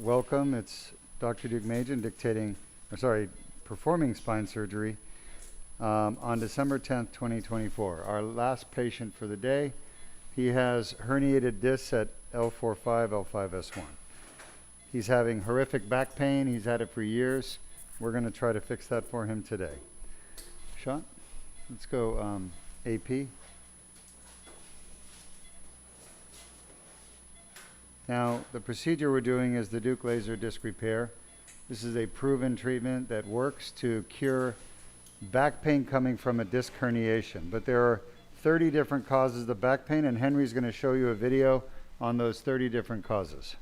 Welcome. It's Dr. Duke Majan performing spine surgery on December 10th, 2024. Our last patient for the day, he has herniated discs at L4-5, L5-S1. He's having horrific back pain. He's had it for years. We're going to try to fix that for him today. Sean, let's go AP. Now, the procedure we're doing is the Duke laser disc repair. This is a proven treatment that works to cure back pain coming from a disc herniation. But there are 30 different causes of back pain, and Henry's going to show you a video on those 30 different causes.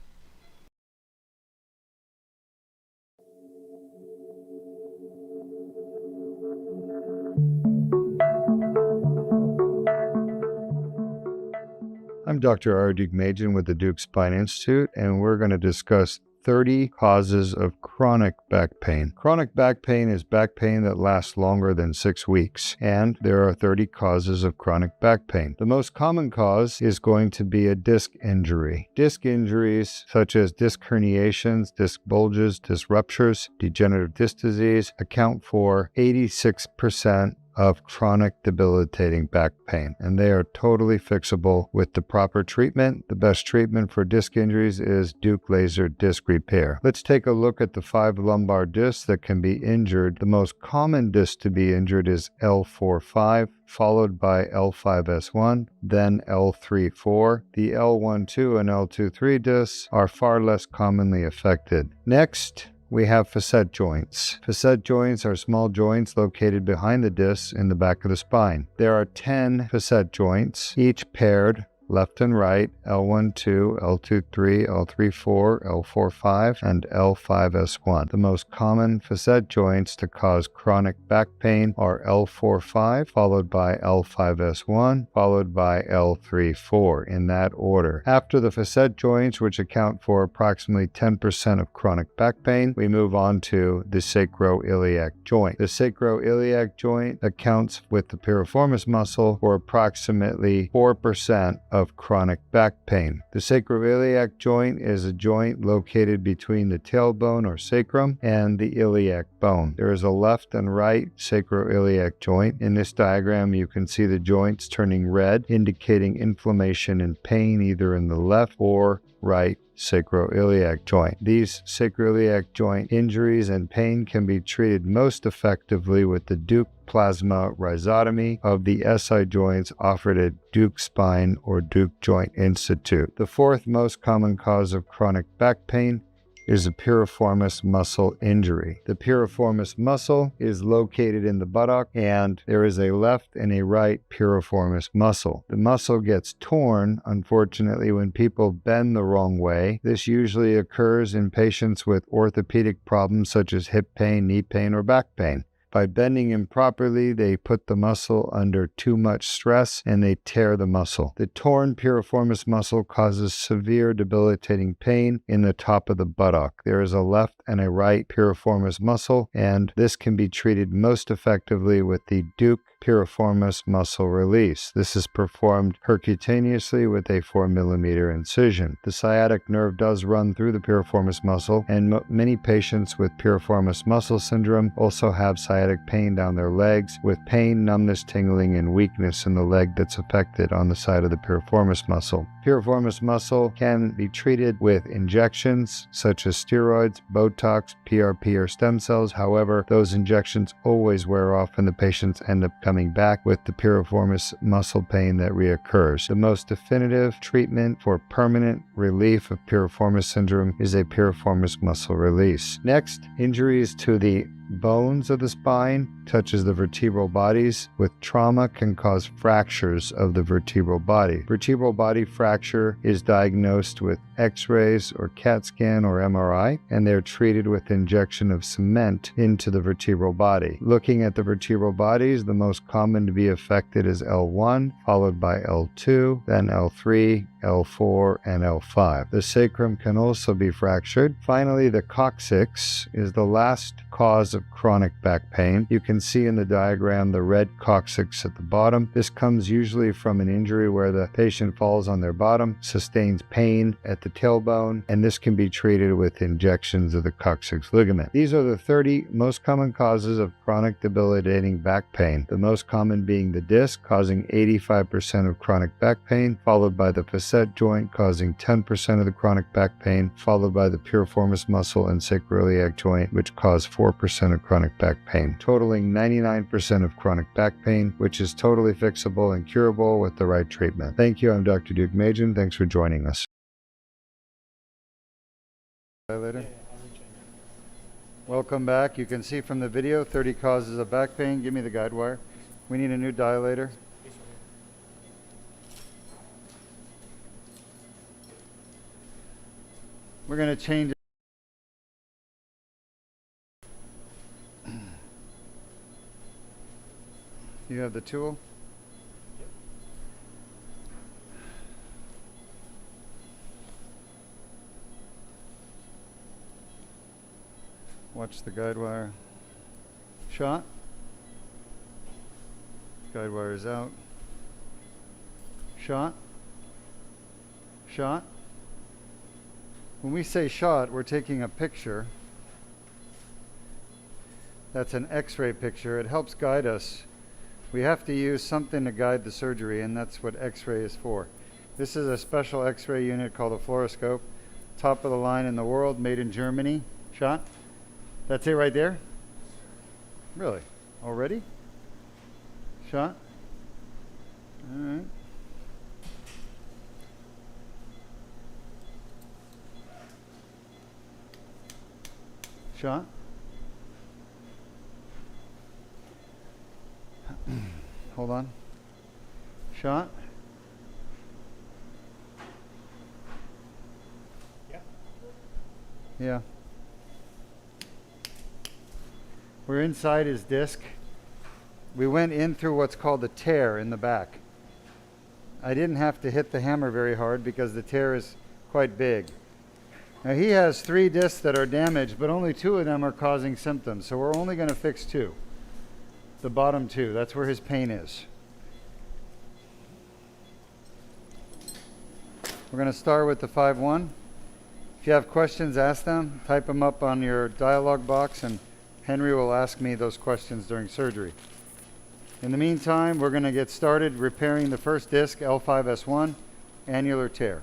I'm Dr. R. Duke Majan with the Duke Spine Institute, and we're going to discuss 30 causes of chronic back pain. Chronic back pain is back pain that lasts longer than 6 weeks, and there are 30 causes of chronic back pain. The most common cause is going to be a disc injury. Disc injuries such as disc herniations, disc bulges, disc ruptures, degenerative disc disease account for 86% of chronic debilitating back pain, and they are totally fixable with the proper treatment. The best treatment for disc injuries is Duke laser disc repair. Let's take a look at the 5 lumbar discs that can be injured. The most common disc to be injured is L4-5, followed by L5-S1, then L3-4. The L1-2 and L2-3 discs are far less commonly affected. Next, we have facet joints. Facet joints are small joints located behind the discs in the back of the spine. There are 10 facet joints, each paired left and right, L1-2, L2-3, L3-4, L4-5, and L5-S1. The most common facet joints to cause chronic back pain are L4-5, followed by L5-S1, followed by L3-4, in that order. After the facet joints, which account for approximately 10% of chronic back pain, we move on to the sacroiliac joint. The sacroiliac joint accounts with the piriformis muscle for approximately 4% of chronic back pain. The sacroiliac joint is a joint located between the tailbone or sacrum and the iliac bone. There is a left and right sacroiliac joint. In this diagram, you can see the joints turning red, indicating inflammation and pain either in the left or right sacroiliac joint. These sacroiliac joint injuries and pain can be treated most effectively with the Duke plasma rhizotomy of the SI joints offered at Duke Spine or Duke Joint Institute. The fourth most common cause of chronic back pain is a piriformis muscle injury. The piriformis muscle is located in the buttock, and there is a left and a right piriformis muscle. The muscle gets torn, unfortunately, when people bend the wrong way. This usually occurs in patients with orthopedic problems such as hip pain, knee pain, or back pain. By bending improperly, they put the muscle under too much stress and they tear the muscle. The torn piriformis muscle causes severe debilitating pain in the top of the buttock. There is a left and a right piriformis muscle, and this can be treated most effectively with the Duke piriformis muscle release. This is performed percutaneously with a 4mm incision. The sciatic nerve does run through the piriformis muscle, and many patients with piriformis muscle syndrome also have sciatic pain down their legs, with pain, numbness, tingling, and weakness in the leg that's affected on the side of the piriformis muscle. Piriformis muscle can be treated with injections such as steroids, Botox, PRP, or stem cells. However, those injections always wear off and the patients end up coming back with the piriformis muscle pain that reoccurs. The most definitive treatment for permanent relief of piriformis syndrome is a piriformis muscle release. Next, injuries to the bones of the spine, such as the vertebral bodies, with trauma can cause fractures of the vertebral body. Vertebral body fracture is diagnosed with X-rays or CAT scan or MRI, and they're treated with injection of cement into the vertebral body. Looking at the vertebral bodies, the most common to be affected is L1, followed by L2, then L3, L4, and L5. The sacrum can also be fractured. Finally, the coccyx is the last cause of chronic back pain. You can see in the diagram the red coccyx at the bottom. This comes usually from an injury where the patient falls on their bottom, sustains pain at the tailbone, and this can be treated with injections of the coccyx ligament. These are the 30 most common causes of chronic debilitating back pain, the most common being the disc, causing 85% of chronic back pain, followed by the facet joint, causing 10% of the chronic back pain, followed by the piriformis muscle and sacroiliac joint, which cause 4% of chronic back pain, totaling 99% of chronic back pain, which is totally fixable and curable with the right treatment. Thank you. I'm Dr. Duke Majin. Thanks for joining us. Later. Welcome back. You can see from the video 30 causes of back pain. Give me the guide wire. We need a new dilator. We're going to change it. You have the tool? Watch the guide wire. Shot. Guide wire is out. Shot. Shot. When we say shot, we're taking a picture. That's an X-ray picture. It helps guide us. We have to use something to guide the surgery, and that's what X-ray is for. This is a special X-ray unit called a fluoroscope. Top of the line in the world, made in Germany. Shot. That's it right there? Really? Already? Shot? All right. Shot? Hold on. Shot? Yeah. Yeah. We're inside his disc. We went in through what's called a tear in the back. I didn't have to hit the hammer very hard because the tear is quite big. Now he has 3 discs that are damaged, but only 2 of them are causing symptoms. So we're only going to fix 2. The bottom 2, that's where his pain is. We're going to start with the 5-1. If you have questions, ask them. Type them up on your dialog box, and Henry will ask me those questions during surgery. In the meantime, we're going to get started repairing the first disc, L5-S1, annular tear.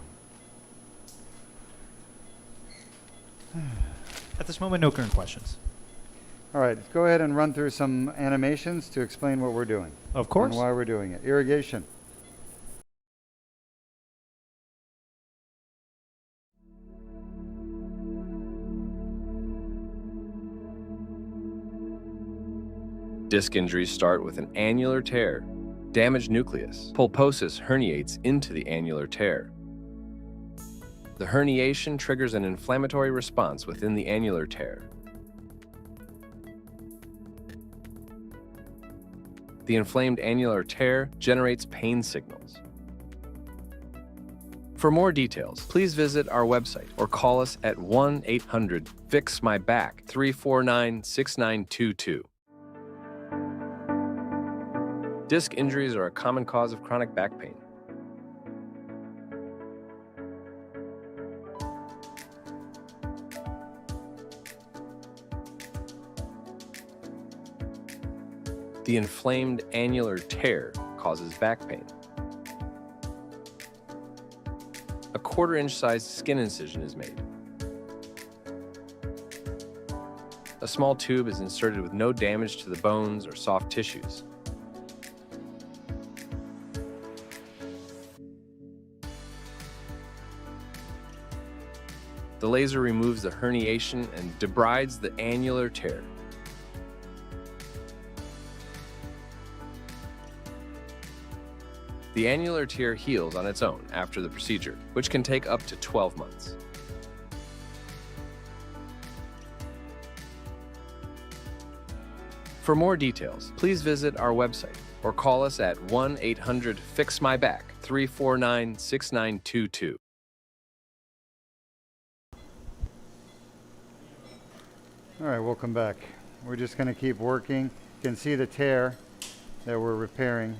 At this moment, no current questions. All right, go ahead and run through some animations to explain what we're doing. Of course. And why we're doing it. Irrigation. Disc injuries start with an annular tear, damaged nucleus. Pulposis herniates into the annular tear. The herniation triggers an inflammatory response within the annular tear. The inflamed annular tear generates pain signals. For more details, please visit our website or call us at 1-800-FIX-MY-BACK 349-6922. Disc injuries are a common cause of chronic back pain. The inflamed annular tear causes back pain. A 1/4-inch sized skin incision is made. A small tube is inserted with no damage to the bones or soft tissues. The laser removes the herniation and debrides the annular tear. The annular tear heals on its own after the procedure, which can take up to 12 months. For more details, please visit our website or call us at 1-800-FIX-MY-BACK 349-6922. All right, welcome back. We're just going to keep working. You can see the tear that we're repairing.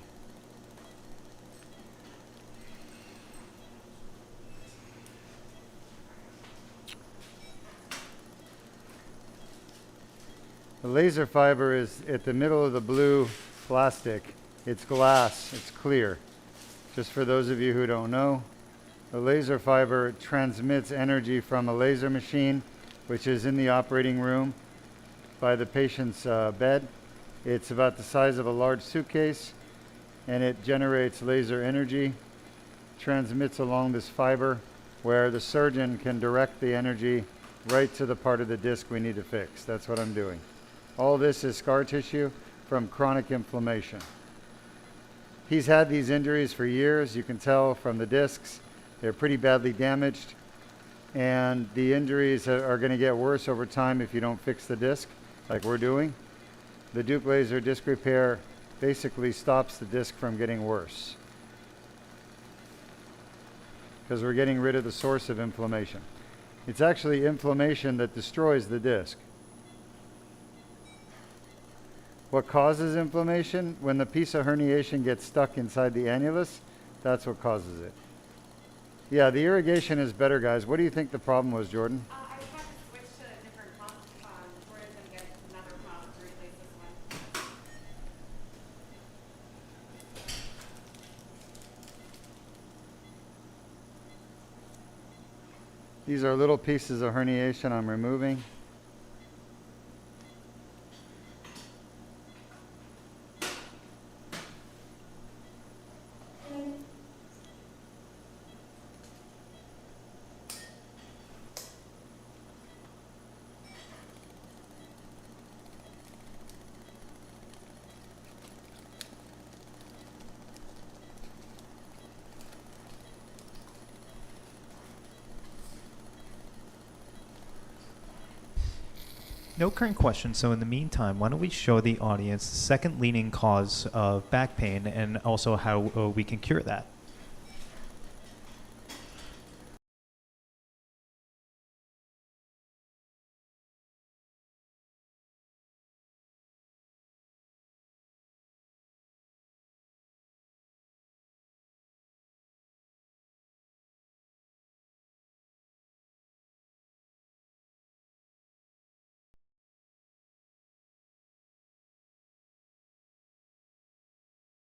The laser fiber is at the middle of the blue plastic. It's glass, it's clear. Just for those of you who don't know, the laser fiber transmits energy from a laser machine, which is in the operating room by the patient's bed. It's about the size of a large suitcase, and it generates laser energy, transmits along this fiber, where the surgeon can direct the energy right to the part of the disc we need to fix. That's what I'm doing. All this is scar tissue from chronic inflammation. He's had these injuries for years. You can tell from the discs. They're pretty badly damaged, and the injuries are going to get worse over time if you don't fix the disc like we're doing. The Duke laser disc repair basically stops the disc from getting worse because we're getting rid of the source of inflammation. It's actually inflammation that destroys the disc. What causes inflammation? When the piece of herniation gets stuck inside the annulus, that's what causes it. Yeah, the irrigation is better, guys. What do you think the problem was, Jordan? I would have to switch to a different pump. Jordan's going to get another pump to replace this one. These are little pieces of herniation I'm removing. No current questions, so in the meantime, why don't we show the audience the second leading cause of back pain and also how we can cure that.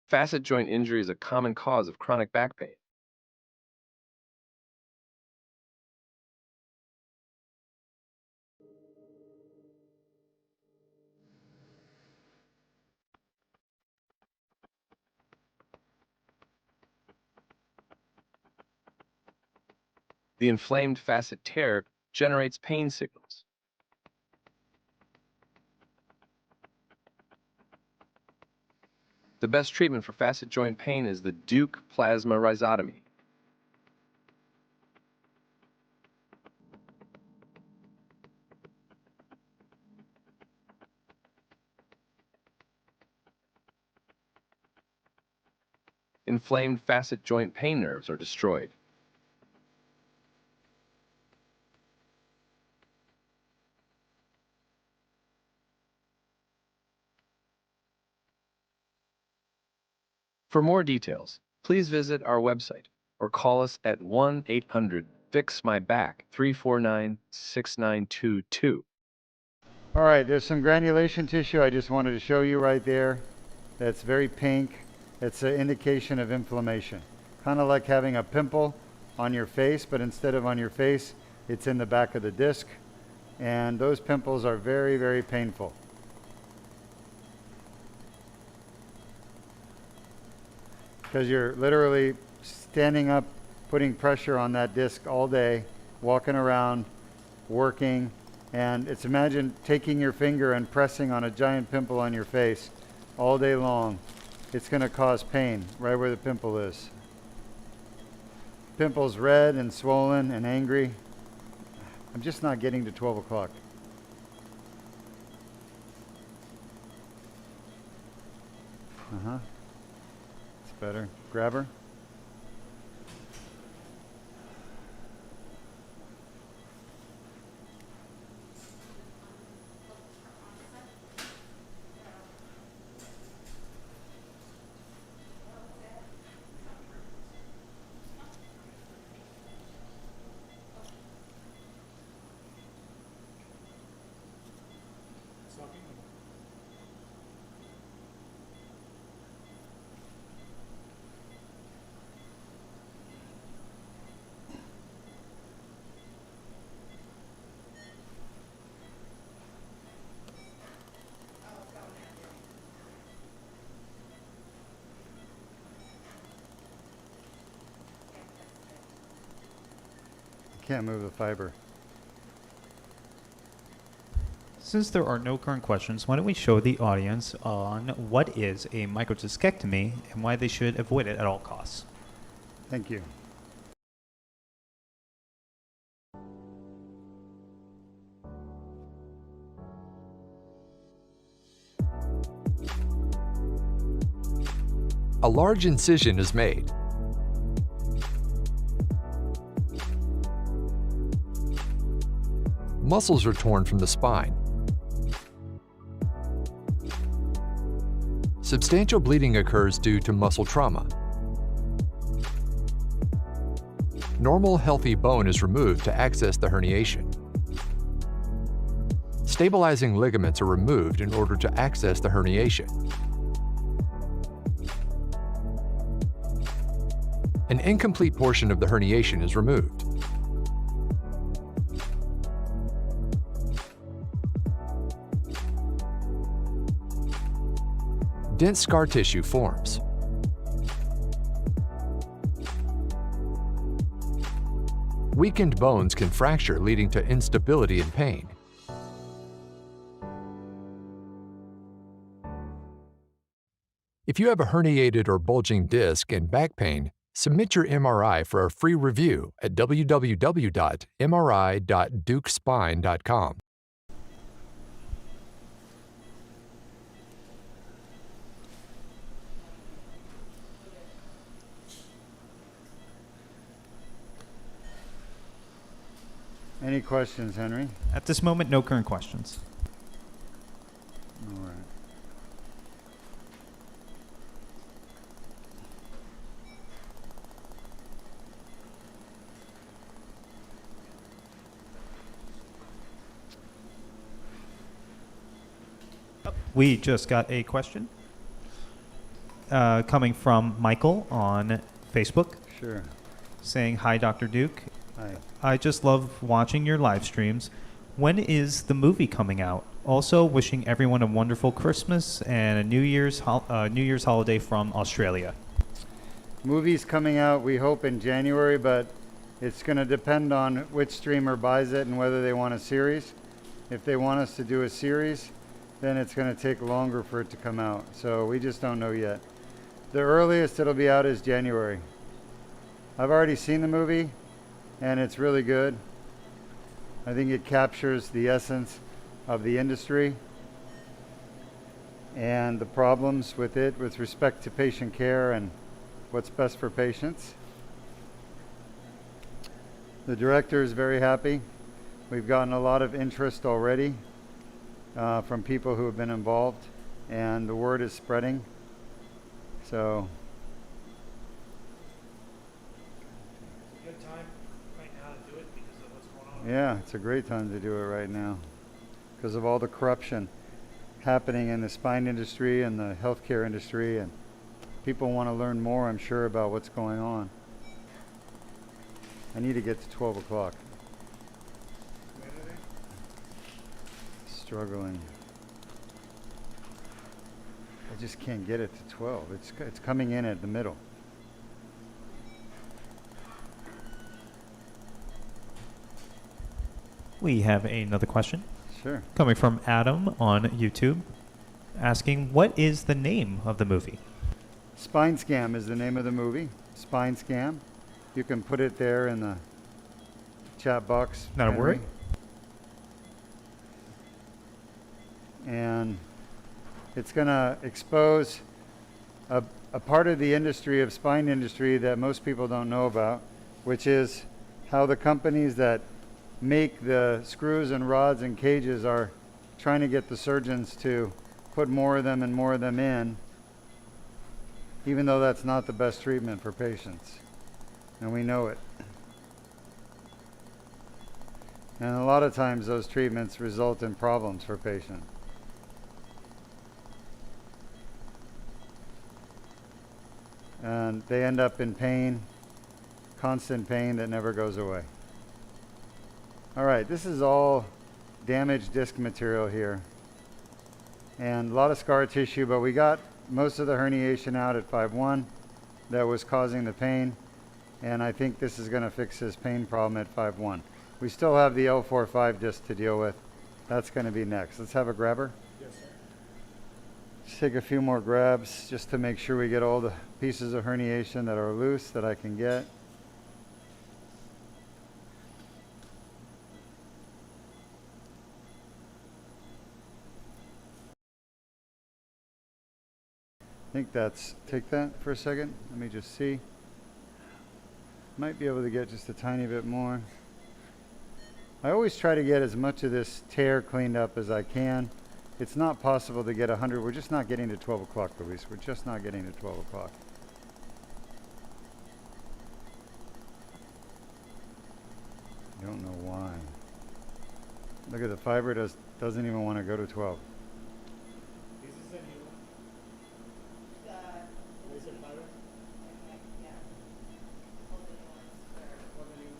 Facet joint injury is a common cause of chronic back pain. The inflamed facet tear generates pain signals. The best treatment for facet joint pain is the Duke plasma rhizotomy. Inflamed facet joint pain nerves are destroyed. For more details, please visit our website or call us at 1-800-FIX-MY-BACK 349-6922. All right, there's some granulation tissue I just wanted to show you right there. That's very pink. It's an indication of inflammation. Kind of like having a pimple on your face, but instead of on your face, it's in the back of the disc. And those pimples are very, very painful. Because you're literally standing up, putting pressure on that disc all day, walking around, working, and it's imagine taking your finger and pressing on a giant pimple on your face all day long. It's going to cause pain right where the pimple is. Pimple's red and swollen and angry. I'm just not getting to 12 o'clock. It's better. Grab her. can't move the fiber. Since there are no current questions, why don't we show the audience on what is a microdiscectomy and why they should avoid it at all costs. Thank you. A large incision is made. Muscles are torn from the spine. Substantial bleeding occurs due to muscle trauma. Normal, healthy bone is removed to access the herniation. Stabilizing ligaments are removed in order to access the herniation. An incomplete portion of the herniation is removed. Dense scar tissue forms. Weakened bones can fracture, leading to instability and pain. If you have a herniated or bulging disc and back pain, submit your MRI for a free review at www.mri.dukespine.com. Any questions, Henry? At this moment, no current questions. All right. We just got a question coming from Michael on Facebook Sure. saying, "Hi, Dr. Duke. Hi. I just love watching your live streams. When is the movie coming out? Also, wishing everyone a wonderful Christmas and a New Year's holiday from Australia." Movie's coming out, we hope, in January, but it's going to depend on which streamer buys it and whether they want a series. If they want us to do a series, then it's going to take longer for it to come out. So we just don't know yet. The earliest it'll be out is January. I've already seen the movie, and it's really good. I think it captures the essence of the industry and the problems with it with respect to patient care and what's best for patients. The director is very happy. We've gotten a lot of interest already from people who have been involved, and the word is spreading. So It's a good time right now to do it because of what's going on. yeah, it's a great time to do it right now because of all the corruption happening in the spine industry and the healthcare industry, and people want to learn more, I'm sure, about what's going on. I need to get to 12 o'clock. Struggling. I just can't get it to 12. It's coming in at the middle. We have another question Sure. coming from Adam on YouTube asking, "What is the name of the movie?" Spine Scam is the name of the movie. Spine Scam. You can put it there in the chat box. Not a Henry. worry. And it's going to expose a part of the industry of spine industry that most people don't know about, which is how the companies that make the screws and rods and cages are trying to get the surgeons to put more of them and more of them in, even though that's not the best treatment for patients. And we know it. And a lot of times those treatments result in problems for patients. And they end up in pain, constant pain that never goes away. All right, this is all damaged disc material here. And a lot of scar tissue, but we got most of the herniation out at 5-1 that was causing the pain. and I think this is going to fix his pain problem at 5-1. We still have the L4-5 disc to deal with. That's going to be next. Let's have a grabber. Yes, sir. Just take a few more grabs just to make sure we get all the pieces of herniation that are loose that I can get. I think that's, take that for a second. Let me just see. Might be able to get just a tiny bit more. I always try to get as much of this tear cleaned up as I can. It's not possible to get 100. We're just not getting to 12 o'clock, Luis. We're just not getting to 12 o'clock. I don't know why. Look at the fiber doesn't even want to go to 12. This is a new laser fiber. What the new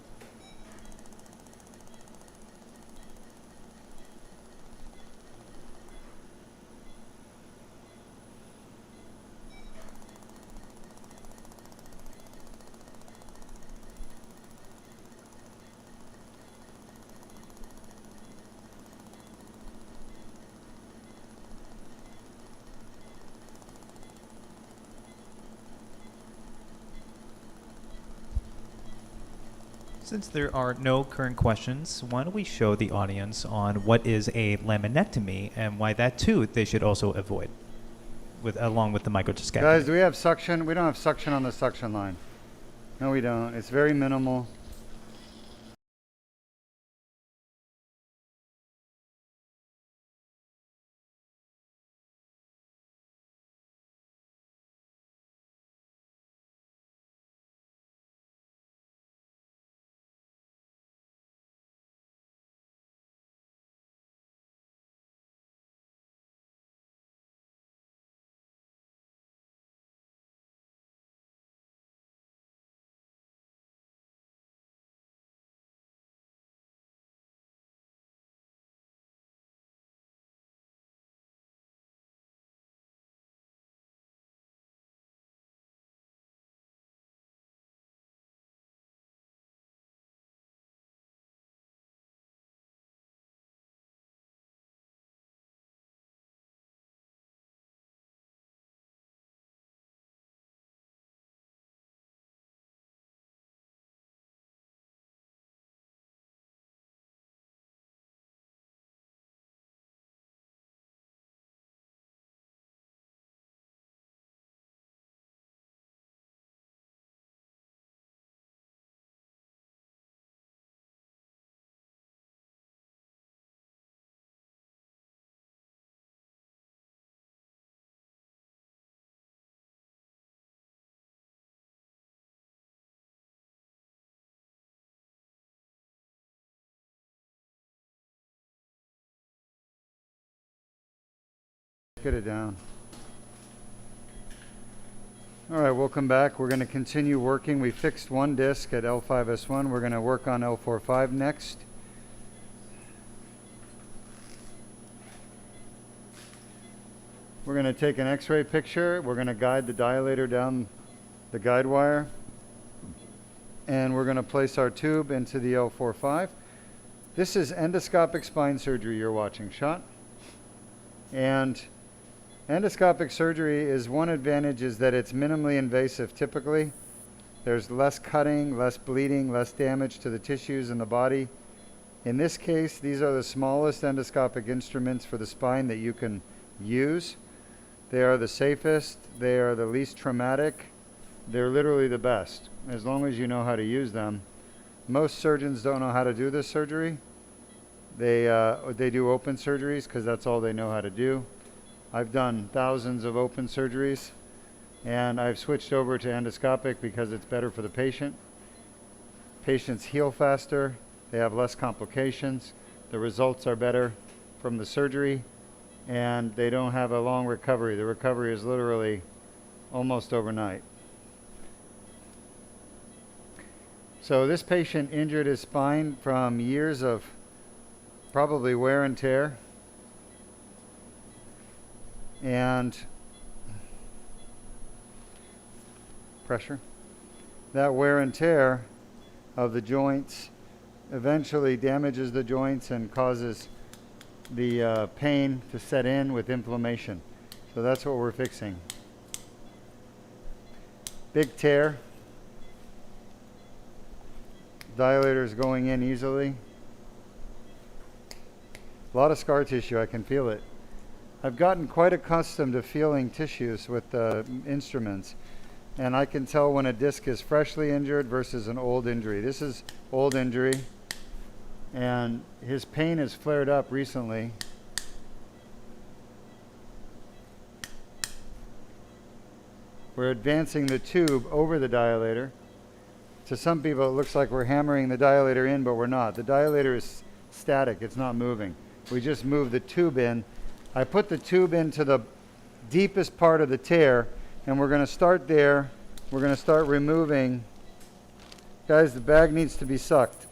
Since there are no current questions, why don't we show the audience on what is a laminectomy and why that too they should also avoid, along with the microdiscectomy. Guys, do we have suction? We don't have suction on the suction line. No, we don't. It's very minimal. Get it down. All right, welcome back. We're going to continue working. We fixed one disc at L5-S1. We're going to work on L4-5 next. We're going to take an x-ray picture. We're going to guide the dilator down the guide wire. And we're going to place our tube into the L4-5. This is endoscopic spine surgery you're watching, Shot. And endoscopic surgery is one advantage is that it's minimally invasive typically. There's less cutting, less bleeding, less damage to the tissues in the body. In this case, these are the smallest endoscopic instruments for the spine that you can use. They are the safest, they are the least traumatic. They're literally the best, as long as you know how to use them. Most surgeons don't know how to do this surgery. They do open surgeries because that's all they know how to do. I've done thousands of open surgeries, and I've switched over to endoscopic because it's better for the patient. Patients heal faster, they have less complications, the results are better from the surgery, and they don't have a long recovery. The recovery is literally almost overnight. So this patient injured his spine from years of probably wear and tear, and pressure. that wear and tear of the joints eventually damages the joints and causes the pain to set in with inflammation. So that's what we're fixing. Big tear. Dilator's going in easily. A lot of scar tissue, I can feel it. I've gotten quite accustomed to feeling tissues with the instruments, and I can tell when a disc is freshly injured versus an old injury. This is old injury, and his pain has flared up recently. We're advancing the tube over the dilator. To some people it looks like we're hammering the dilator in, but we're not. The dilator is static, it's not moving. We just move the tube in. I put the tube into the deepest part of the tear, and we're going to start there. We're going to start removing. Guys, the bag needs to be sucked.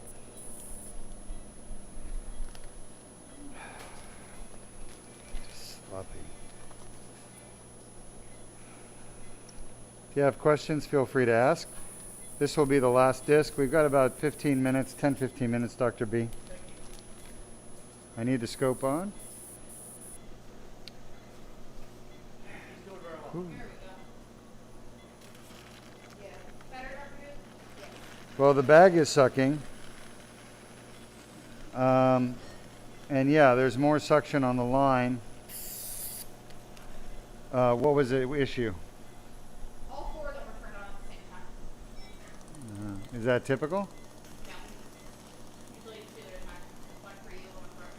Sloppy. If you have questions, feel free to ask. This will be the last disc. We've got about 15 minutes, 10-15 minutes, Dr. B. I need the scope on. Ooh. Well, the bag is sucking. And yeah, there's more suction on the line. What was the issue? All four of them were turned on at the same time. Is that typical? Yeah. Usually it's two at a time. One for you, one for us.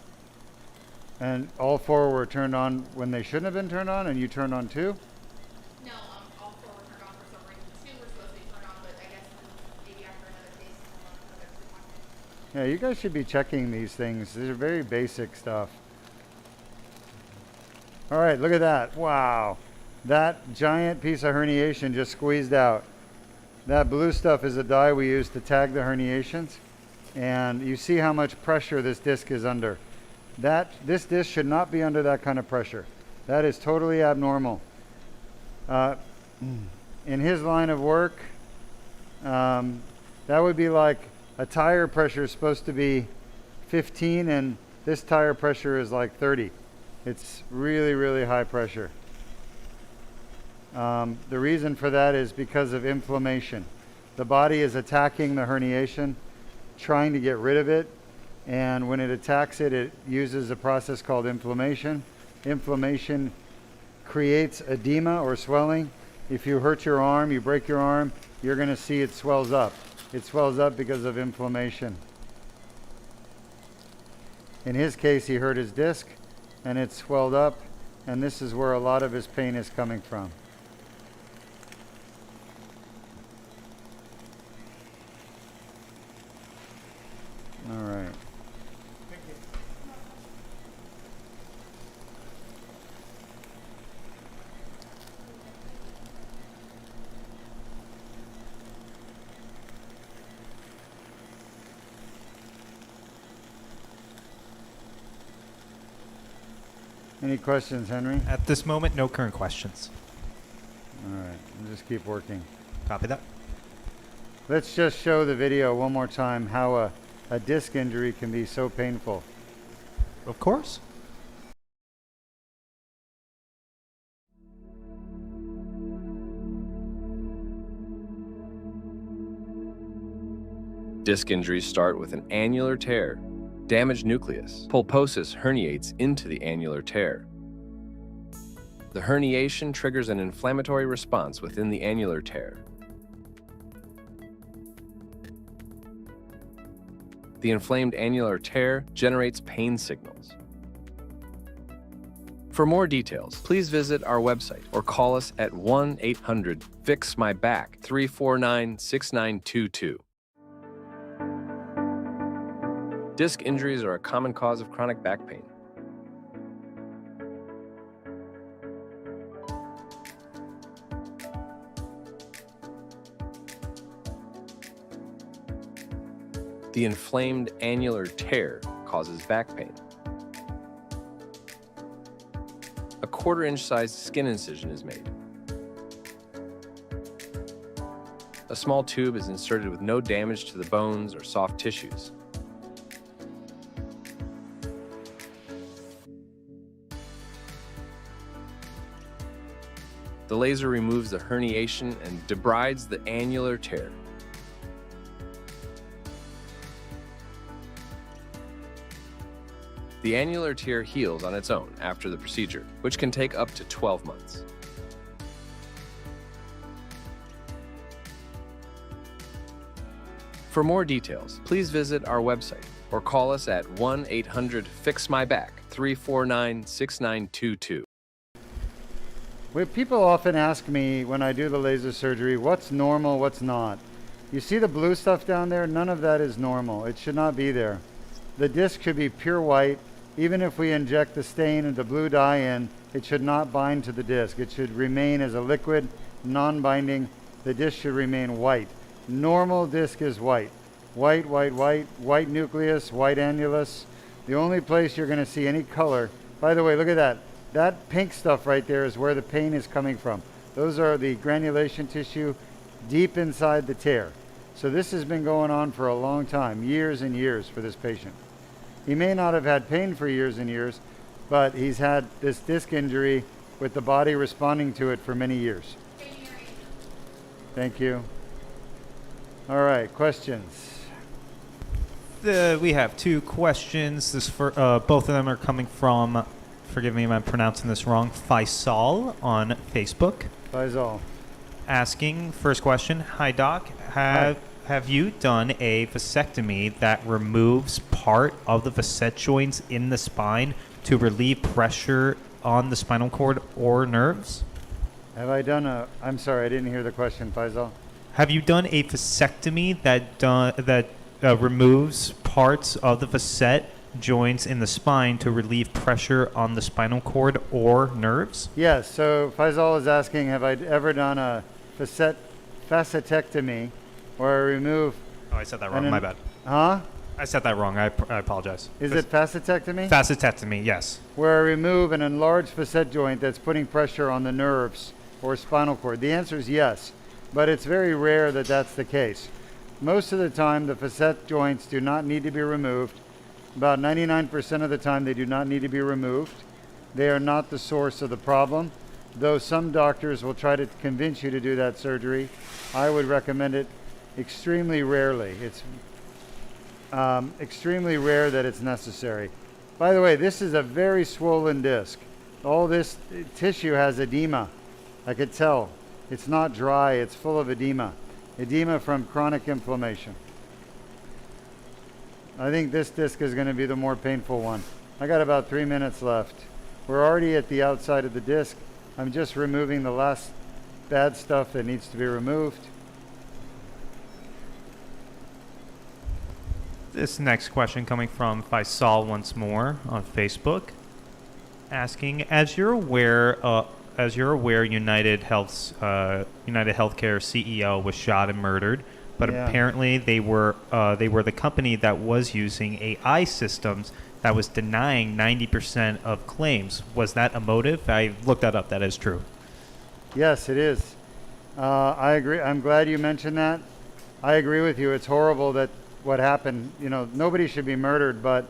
And all four were turned on when they shouldn't have been turned on, and you turned on two? No, all four were turned on for some reason. Two were supposed to be turned on, but I guess maybe after another case, someone Yeah, you guys should be checking these things. These are very basic stuff. All right, look at that. Wow. That giant piece of herniation just squeezed out. That blue stuff is a dye we use to tag the herniations. And you see how much pressure this disc is under. This disc should not be under that kind of pressure. That is totally abnormal. In his line of work, that would be like a tire pressure is supposed to be 15 and this tire pressure is like 30. It's really, really high pressure. The reason for that is because of inflammation. The body is attacking the herniation, trying to get rid of it, and when it attacks it, it uses a process called inflammation. Inflammation creates edema or swelling. If you hurt your arm, you break your arm, you're going to see it swells up. It swells up because of inflammation. In his case, he hurt his disc and it swelled up, and this is where a lot of his pain is coming from. All right. Thank you. Any questions, Henry? At this moment, no current questions. All right, we'll just keep working. Copy that. Let's just show the video one more time how a disc injury can be so painful. Of course. Disc injuries start with an annular tear, damaged nucleus. Pulposis herniates into the annular tear. The herniation triggers an inflammatory response within the annular tear. The inflamed annular tear generates pain signals. For more details, please visit our website or call us at 1-800-FIX-MY-BACK 349-6922. Disc injuries are a common cause of chronic back pain. The inflamed annular tear causes back pain. A 1/4-inch sized skin incision is made. A small tube is inserted with no damage to the bones or soft tissues. The laser removes the herniation and debrides the annular tear. The annular tear heals on its own after the procedure, which can take up to 12 months. For more details, please visit our website or call us at 1-800-FIX-MY-BACK 349-6922. People often ask me when I do the laser surgery, what's normal, what's not. You see the blue stuff down there? None of that is normal. It should not be there. The disc should be pure white. Even if we inject the stain and the blue dye in, it should not bind to the disc. It should remain as a liquid, non-binding. The disc should remain white. Normal disc is white. White, white, white, white nucleus, white annulus. The only place you're going to see any color, by the way, look at that. That pink stuff right there is where the pain is coming from. Those are the granulation tissue deep inside the tear. So this has been going on for a long time, years and years for this patient. He may not have had pain for years and years, but he's had this disc injury with the body responding to it for many years. Thank you. All right, questions? We have two questions. Both of them are coming from, forgive me if I'm pronouncing this wrong, Faisal on Facebook. Faisal. Asking, first question, hi doc, have you done a vasectomy that removes part of the facet joints in the spine to relieve pressure on the spinal cord or nerves? I'm sorry, I didn't hear the question, Faisal. Have you done a vasectomy that removes parts of the facet joints in the spine to relieve pressure on the spinal cord or nerves? Yes, so Faisal is asking, have I ever done a facetectomy where I remove... Oh, I said that wrong, my bad. Huh? I said that wrong, I apologize. Is it facetectomy? Facetectomy, yes. Where I remove an enlarged facet joint that's putting pressure on the nerves or spinal cord. The answer is yes, but it's very rare that that's the case. Most of the time, the facet joints do not need to be removed. About 99% of the time, they do not need to be removed. They are not the source of the problem, though some doctors will try to convince you to do that surgery. I would recommend it extremely rarely. It's extremely rare that it's necessary. By the way, this is a very swollen disc. All this tissue has edema. I could tell. It's not dry, it's full of edema. Edema from chronic inflammation. I think this disc is going to be the more painful one. I got about 3 minutes left. We're already at the outside of the disc. I'm just removing the last bad stuff that needs to be removed. This next question coming from Faisal once more on Facebook, asking, as you're aware, United Healthcare CEO was shot and murdered, but apparently they were the company that was using AI systems that was denying 90% of claims. Was that a motive? I looked that up. That is true. Yes, it is. I agree. I'm glad you mentioned that. I agree with you. It's horrible that what happened. You know, nobody should be murdered, but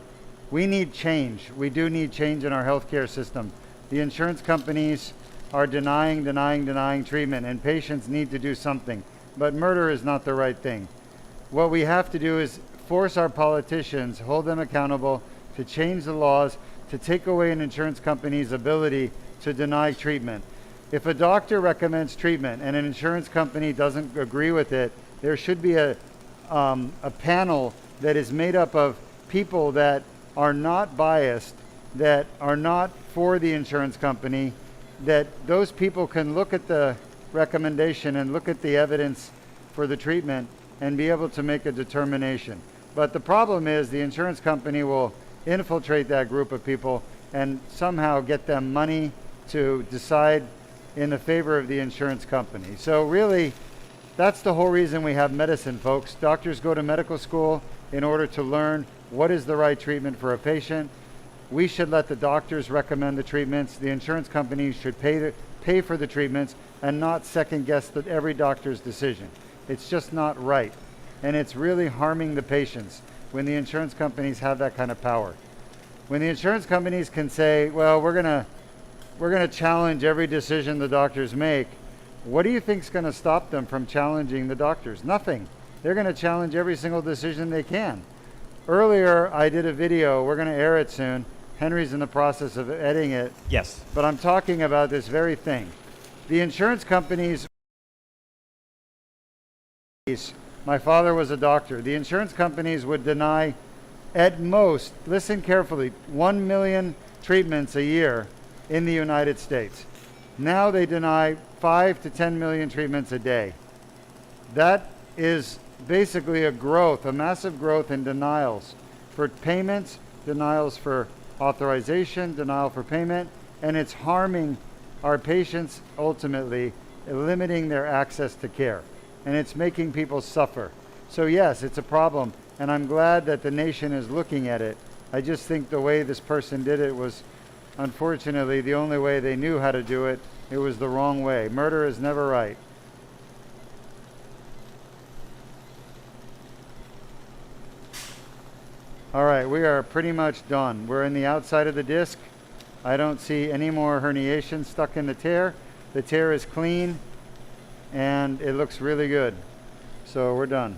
we need change. We do need change in our healthcare system. The insurance companies are denying treatment, and patients need to do something. But murder is not the right thing. What we have to do is force our politicians, hold them accountable, to change the laws, to take away an insurance company's ability to deny treatment. If a doctor recommends treatment and an insurance company doesn't agree with it, there should be a panel that is made up of people that are not biased, that are not for the insurance company, that those people can look at the recommendation and look at the evidence for the treatment and be able to make a determination. But the problem is the insurance company will infiltrate that group of people and somehow get them money to decide in the favor of the insurance company. So really, that's the whole reason we have medicine, folks. Doctors go to medical school in order to learn what is the right treatment for a patient. We should let the doctors recommend the treatments. The insurance companies should pay for the treatments and not second guess every doctor's decision. It's just not right. And it's really harming the patients when the insurance companies have that kind of power. When the insurance companies can say, well, we're gonna challenge every decision the doctors make, what do you think's gonna stop them from challenging the doctors? Nothing. They're gonna challenge every single decision they can. Earlier, I did a video, we're gonna air it soon. Henry's in the process of editing it, Yes. but I'm talking about this very thing. The insurance companies, my father was a doctor, the insurance companies would deny at most, listen carefully, 1 million treatments a year in the United States. Now they deny 5 to 10 million treatments a day. That is basically a growth, a massive growth in denials for payments, denials for authorization, denial for payment, and it's harming our patients ultimately, limiting their access to care. And it's making people suffer. So yes, it's a problem, and I'm glad that the nation is looking at it. I just think the way this person did it was, unfortunately, the only way they knew how to do it. It was the wrong way. Murder is never right. All right, we are pretty much done. We're in the outside of the disc. I don't see any more herniation stuck in the tear. The tear is clean and it looks really good. So we're done.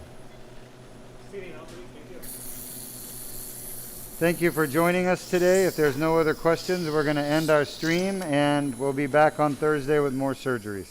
Thank you for joining us today. If there's no other questions, we're going to end our stream and we'll be back on Thursday with more surgeries.